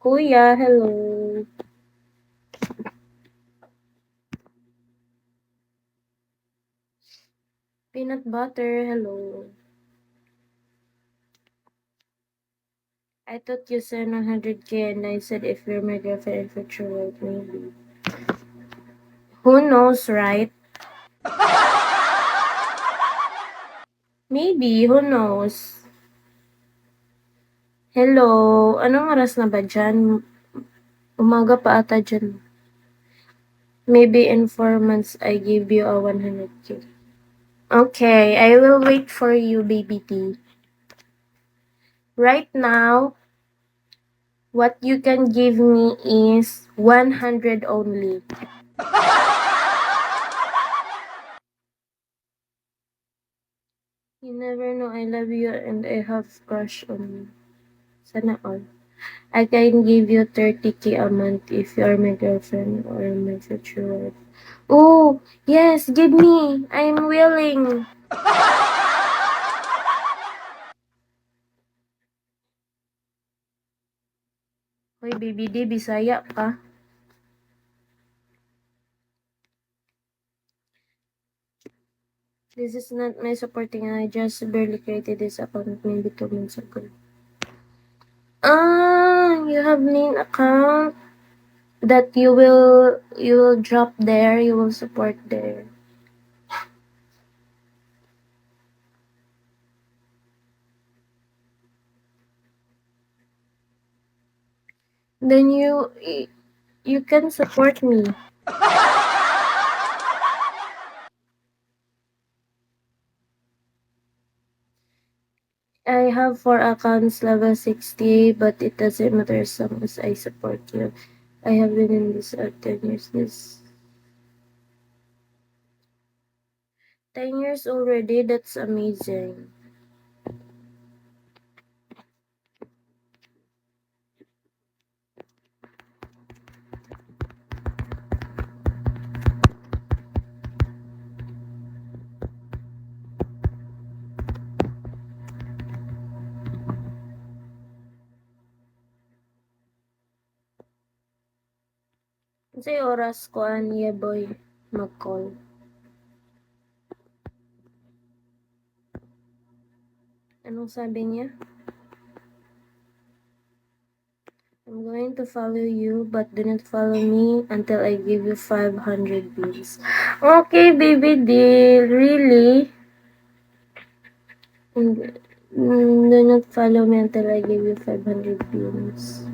Kuya, hello. Peanut butter, hello. I thought you said 100K and I said if you're my girlfriend and future wife, maybe. Who knows, right? Maybe, who knows? Hello, anong oras na ba dyan? Umaga pa ata dyan. Maybe in 4 months, I give you a 100K. Okay, I will wait for you, baby T. Right now, what you can give me is 100 only. You never know, I love you and I have crush on you. Sana all. I can give you 30K a month if you are my girlfriend or my future wife. Oh, yes, give me. I'm willing. Hoy, baby D, Bisaya ka. This is not my supporting. I just barely created this account maybe 2 months ago. You have main account that you will drop there, you will support there. Then you can support me. I have 4 accounts level 60, but it doesn't matter as long as I support you. I have been in this 10 years. This 10 years already, that's amazing. Say oras ko niya boy mag-call. Anong sabi niya? I'm going to follow you, but do not follow me until I give you 500 beans. Okay, baby deal. Really? Do not follow me until I give you 500 beans.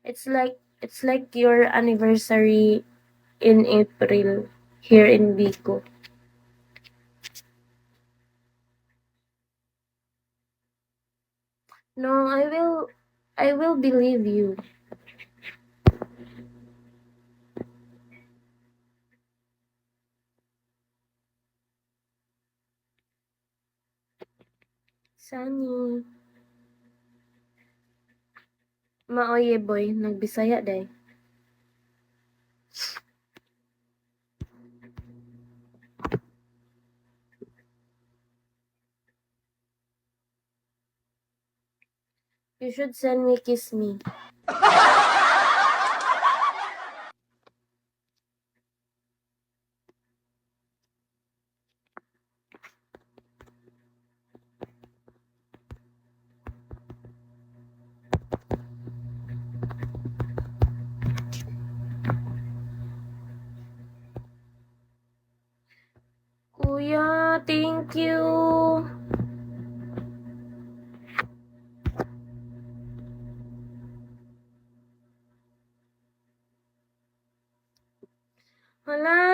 It's like your anniversary in April here in Bicol. No, I will believe you. Sunny. Maoye boy, nagbisaya day. You should send me kiss me. Kuya, thank you. Wala,